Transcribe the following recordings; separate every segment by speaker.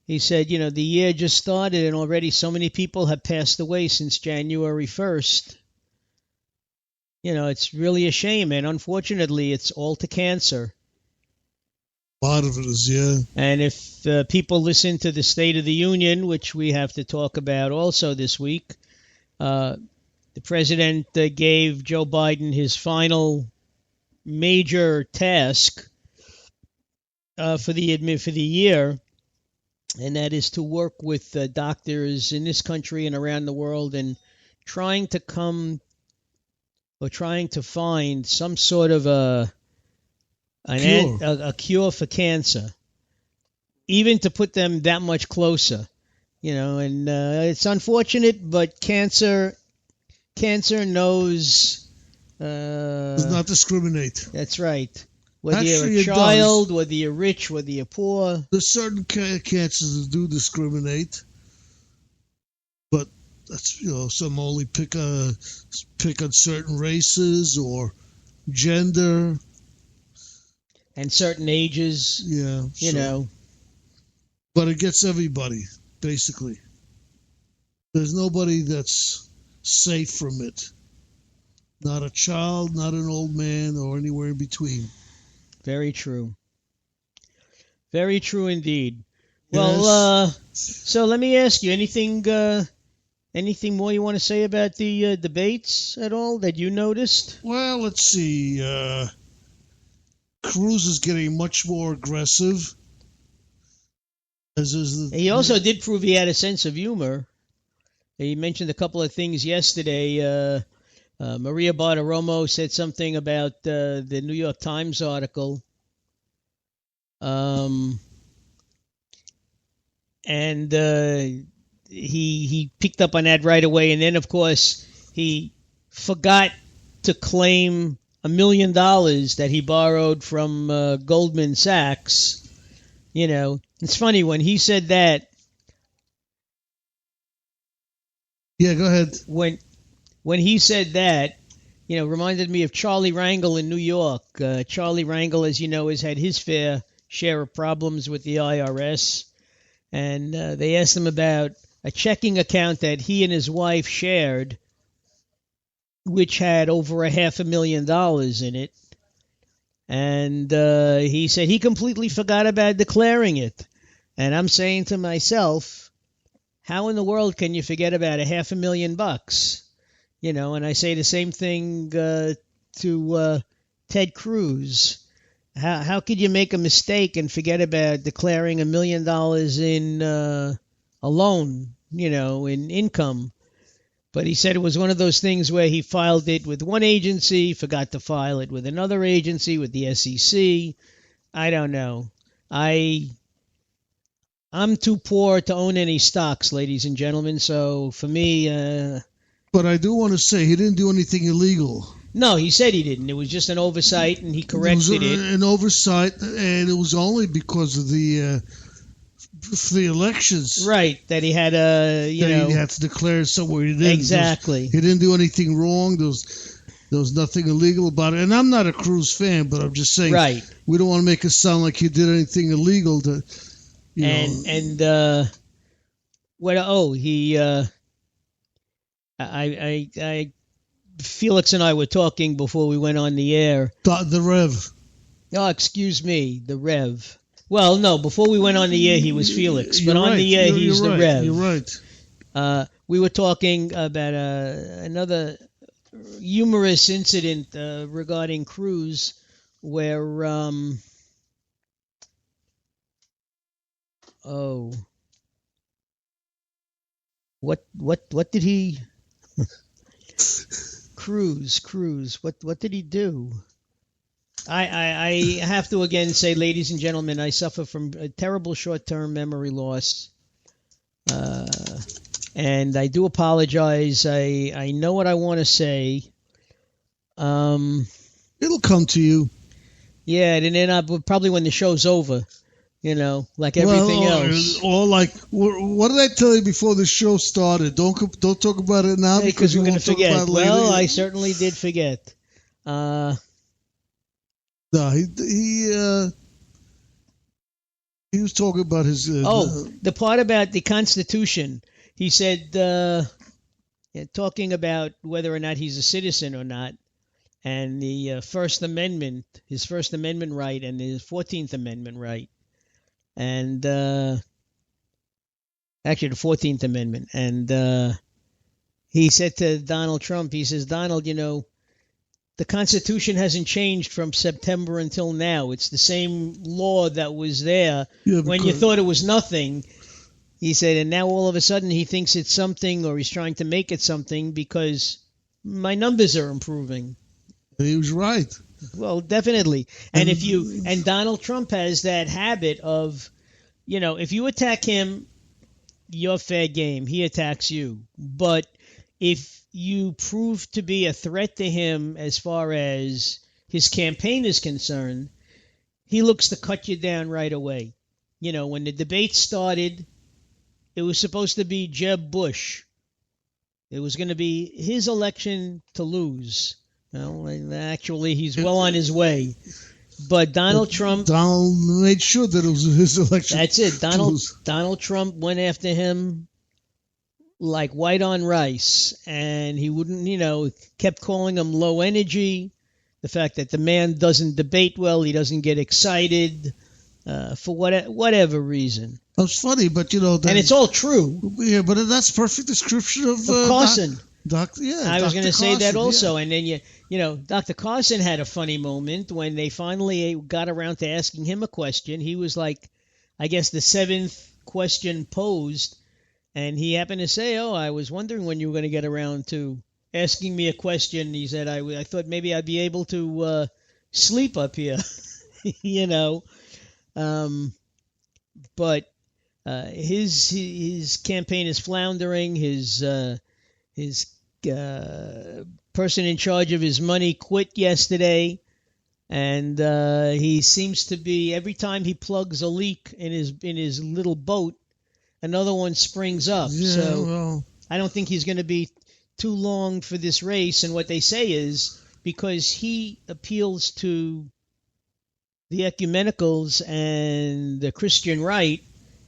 Speaker 1: He said, the year just started and already so many people have passed away since January 1st. It's really a shame, and unfortunately, it's all to cancer.
Speaker 2: A lot of it is, yeah.
Speaker 1: And if people listen to the State of the Union, which we have to talk about also this week, the president gave Joe Biden his final major task for the year, and that is to work with doctors in this country and around the world and trying to find some sort of a cure for cancer, even to put them that much closer, and it's unfortunate, but cancer knows
Speaker 2: does not discriminate.
Speaker 1: That's right. Whether
Speaker 2: Actually,
Speaker 1: you're a child, whether you're rich, whether you're poor.
Speaker 2: There's certain cancers that do discriminate, but that's some only pick on certain races or gender
Speaker 1: and certain ages.
Speaker 2: Yeah, but it gets everybody basically. There's nobody that's safe from it. Not a child, not an old man, or anywhere in between.
Speaker 1: Very true. Very true indeed.
Speaker 2: Yes.
Speaker 1: Well, so let me ask you, anything more you want to say about the debates at all that you noticed?
Speaker 2: Well, let's see. Cruz is getting much more aggressive.
Speaker 1: He also did prove he had a sense of humor. He mentioned a couple of things yesterday. Maria Bartiromo said something about the New York Times article. And he picked up on that right away. And then, of course, he forgot to claim $1 million that he borrowed from Goldman Sachs. It's funny when he said that.
Speaker 2: Yeah, go ahead.
Speaker 1: When he said that, reminded me of Charlie Rangel in New York. Charlie Rangel, as you know, has had his fair share of problems with the IRS. And they asked him about a checking account that he and his wife shared, which had over $500,000 in it. And he said he completely forgot about declaring it. And I'm saying to myself, how in the world can you forget about $500,000? And I say the same thing to Ted Cruz. How could you make a mistake and forget about declaring $1 million in a loan, in income? But he said it was one of those things where he filed it with one agency, forgot to file it with another agency, with the SEC. I don't know. I'm too poor to own any stocks, ladies and gentlemen. So for me,
Speaker 2: but I do want to say he didn't do anything illegal.
Speaker 1: No, he said he didn't. It was just an oversight, and he corrected it.
Speaker 2: An oversight, and it was only because of the elections.
Speaker 1: Right, that he had
Speaker 2: he had to declare it somewhere. He didn't.
Speaker 1: Exactly.
Speaker 2: He didn't do anything wrong. There was nothing illegal about it. And I'm not a Cruz fan, but I'm just saying.
Speaker 1: Right.
Speaker 2: We don't want to make it sound like he did anything illegal to.
Speaker 1: Felix and I were talking before we went on the air.
Speaker 2: The Rev.
Speaker 1: Oh, excuse me, the Rev. Well, no, before we went on the air, he was Felix, but on the air, he's the Rev.
Speaker 2: You're right.
Speaker 1: We were talking about another humorous incident regarding Cruz, where what did he? Cruz. What did he do? I have to again say, ladies and gentlemen, I suffer from a terrible short-term memory loss, and I do apologize. I know what I want to say.
Speaker 2: It'll come to you.
Speaker 1: Yeah, and then probably when the show's over. Like everything else.
Speaker 2: Or like, what did I tell you before the show started? Don't talk about it now
Speaker 1: because we're going to forget. Well, I certainly did forget.
Speaker 2: No, he He was talking about his.
Speaker 1: The part about the Constitution. He said, talking about whether or not he's a citizen or not, and the First Amendment, his First Amendment right, and his 14th Amendment right, and actually the 14th Amendment. And he said to Donald Trump, he says, Donald, the Constitution hasn't changed from September until now. It's the same law that was there when you thought it was nothing. He said, and now all of a sudden he thinks it's something, or he's trying to make it something because my numbers are improving.
Speaker 2: He was right.
Speaker 1: Well, definitely. And Donald Trump has that habit of, if you attack him, you're fair game. He attacks you. But if you prove to be a threat to him as far as his campaign is concerned, he looks to cut you down right away. When the debate started, it was supposed to be Jeb Bush. It was going to be his election to lose. Well, actually, he's well on his way. But Donald
Speaker 2: made sure that it was his election.
Speaker 1: That's it. Donald Trump went after him like white on rice, and he wouldn't, kept calling him low energy. The fact that the man doesn't debate well, he doesn't get excited for whatever reason.
Speaker 2: It's funny, but
Speaker 1: and it's all true.
Speaker 2: Yeah, but that's perfect description of
Speaker 1: Carson.
Speaker 2: I
Speaker 1: was going to say that also, and then Dr. Carson had a funny moment when they finally got around to asking him a question. He was like, I guess the 7th question posed. And he happened to say, I was wondering when you were going to get around to asking me a question. He said, I thought maybe I'd be able to sleep up here, But his campaign is floundering. His person in charge of his money quit yesterday. And he seems to be, every time he plugs a leak in his little boat, another one springs up. I don't think he's going to be too long for this race. And what they say is because he appeals to the ecumenicals and the Christian right,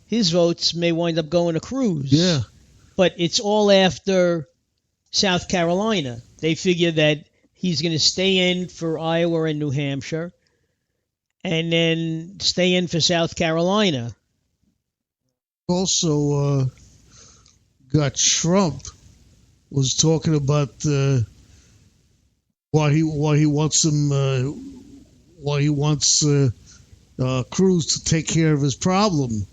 Speaker 1: his votes may wind up going to Cruz.
Speaker 2: Yeah.
Speaker 1: But it's all after South Carolina. They figure that he's going to stay in for Iowa and New Hampshire and then stay in for South Carolina.
Speaker 2: Also got Trump was talking about why he wants Cruz to take care of his problem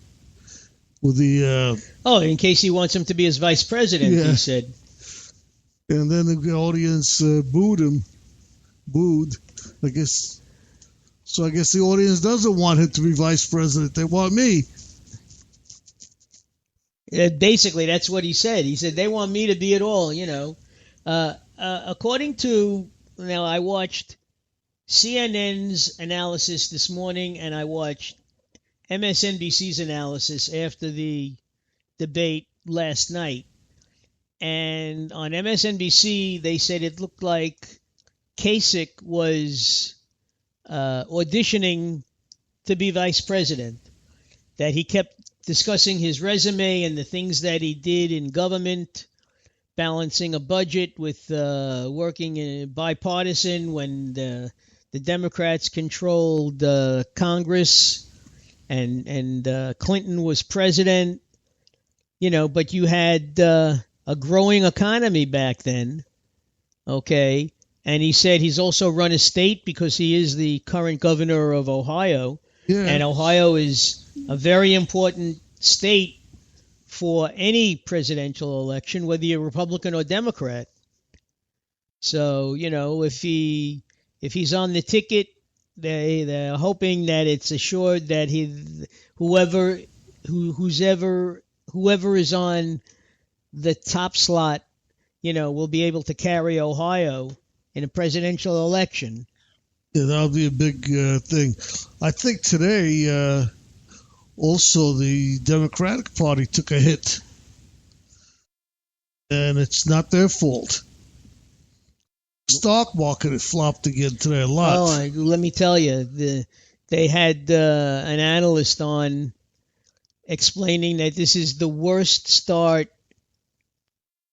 Speaker 2: with the
Speaker 1: in case he wants him to be his vice president, he said.
Speaker 2: And then the audience booed. I guess the audience doesn't want him to be vice president. They want me.
Speaker 1: Basically, that's what he said. He said, they want me to be it all, According to, I watched CNN's analysis this morning, and I watched MSNBC's analysis after the debate last night. And on MSNBC, they said it looked like Kasich was auditioning to be vice president, that he kept discussing his resume and the things that he did in government, balancing a budget with working in bipartisan when the Democrats controlled Congress and Clinton was president, but you had a growing economy back then, okay? And he said he's also run a state because he is the current governor of Ohio. Yeah. And Ohio is a very important state for any presidential election, whether you're Republican or Democrat. So, if he's on the ticket, they're hoping that it's assured that whoever is on the top slot, will be able to carry Ohio in a presidential election.
Speaker 2: Yeah, that'll be a big thing. I think today, also the Democratic Party took a hit, and it's not their fault. Stock market has flopped again today a lot.
Speaker 1: Oh, let me tell you, they had an analyst on explaining that this is the worst start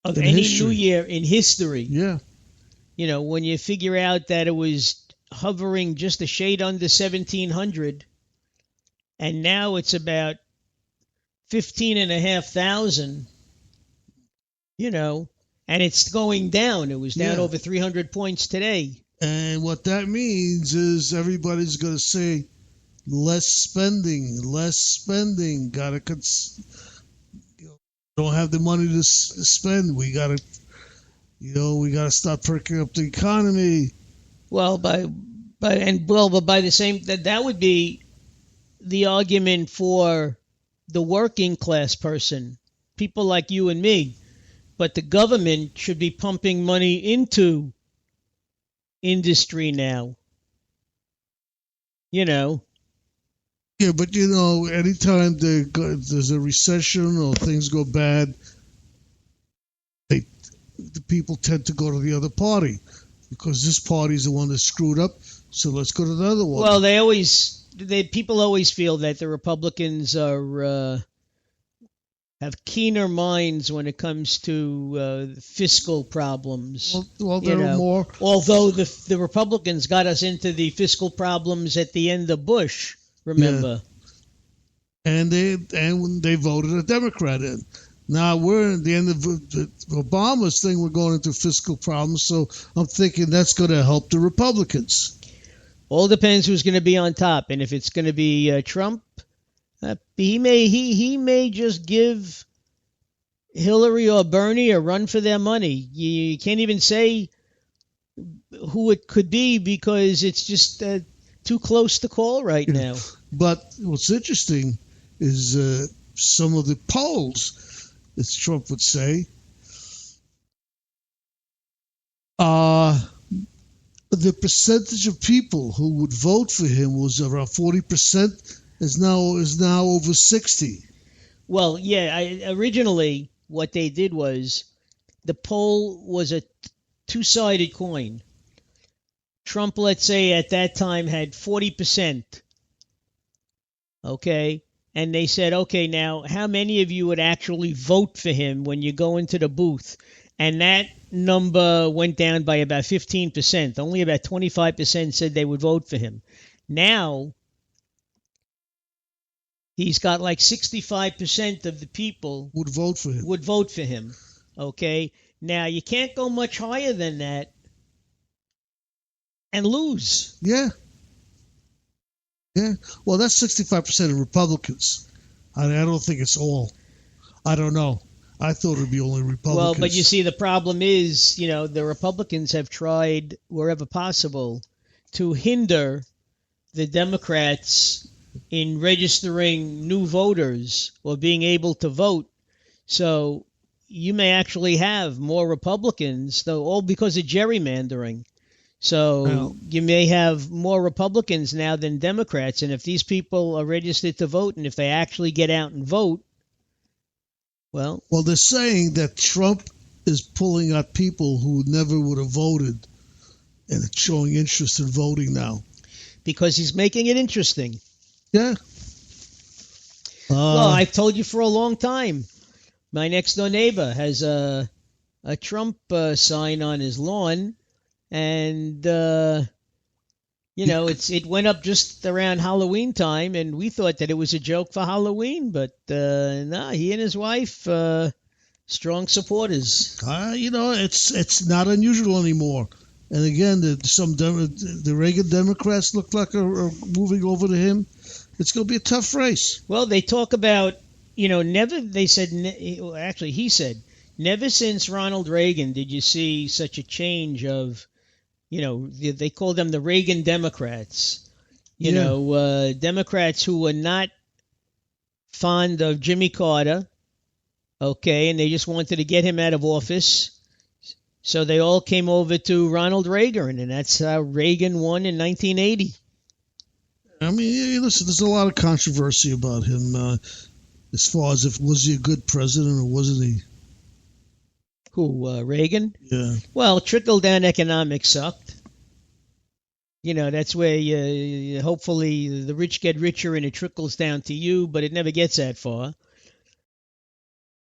Speaker 1: of
Speaker 2: In
Speaker 1: any
Speaker 2: history.
Speaker 1: new year in history.
Speaker 2: Yeah.
Speaker 1: You know, when you figure out that it was hovering just a shade under 1,700, and now it's about 15,500, you know, and it's going down. It was down
Speaker 2: Yeah.
Speaker 1: over 300 points today.
Speaker 2: And what that means is everybody's going to say less spending, less spending. Don't have the money to spend. We got to start perking up the economy.
Speaker 1: Well, but by the same that would be the argument for the working class person, people like you and me. But the government should be pumping money into industry now. You know.
Speaker 2: Yeah, but anytime there's a recession or things go bad, the people tend to go to the other party because this party's the one that screwed up. So let's go to the other one.
Speaker 1: Well, people always feel that the Republicans have keener minds when it comes to fiscal problems.
Speaker 2: Well, there are more.
Speaker 1: Although the Republicans got us into the fiscal problems at the end of Bush, remember?
Speaker 2: Yeah. And they voted a Democrat in. Now we're at the end of Obama's thing. We're going into fiscal problems, so I'm thinking that's going to help the Republicans.
Speaker 1: All depends who's going to be on top, and if it's going to be Trump. He may just give Hillary or Bernie a run for their money. You can't even say who it could be because it's just too close to call right now.
Speaker 2: But what's interesting is some of the polls, as Trump would say, the percentage of people who would vote for him was around 40%. Is now over 60.
Speaker 1: Well, yeah. Originally, what they did was the poll was a two-sided coin. Trump, let's say, at that time had 40%. Okay, and they said, okay, now how many of you would actually vote for him when you go into the booth? And that number went down by about 15%. Only about 25% said they would vote for him. Now he's got like 65% of the people
Speaker 2: would vote for him.
Speaker 1: Okay? Now, you can't go much higher than that and lose.
Speaker 2: Yeah. Yeah. Well, that's 65% of Republicans. I don't think it's all. I don't know. I thought it would be only Republicans.
Speaker 1: Well, but you see, the problem is, the Republicans have tried wherever possible to hinder the Democrats in registering new voters or being able to vote. So you may actually have more Republicans, though, all because of gerrymandering. So you may have more Republicans now than Democrats. And if these people are registered to vote and if they actually get out and vote, well,
Speaker 2: they're saying that Trump is pulling out people who never would have voted and showing interest in voting now.
Speaker 1: Because he's making it interesting.
Speaker 2: Yeah.
Speaker 1: Well, I've told you for a long time. My next door neighbor has a Trump sign on his lawn, and it went up just around Halloween time, and we thought that it was a joke for Halloween, but no, he and his wife strong supporters.
Speaker 2: It's not unusual anymore. And again, the Reagan Democrats look like are moving over to him. It's going to be a tough race.
Speaker 1: Well, they talk about, never, they said, actually, he said, never since Ronald Reagan did you see such a change of, they call them the Reagan Democrats. Democrats who were not fond of Jimmy Carter, okay, and they just wanted to get him out of office. So they all came over to Ronald Reagan, and that's how Reagan won in 1980.
Speaker 2: I mean, listen, there's a lot of controversy about him as far as was he a good president or wasn't he?
Speaker 1: Who, Reagan?
Speaker 2: Yeah.
Speaker 1: Well, trickle-down economics sucked. That's where hopefully the rich get richer and it trickles down to you, but it never gets that far.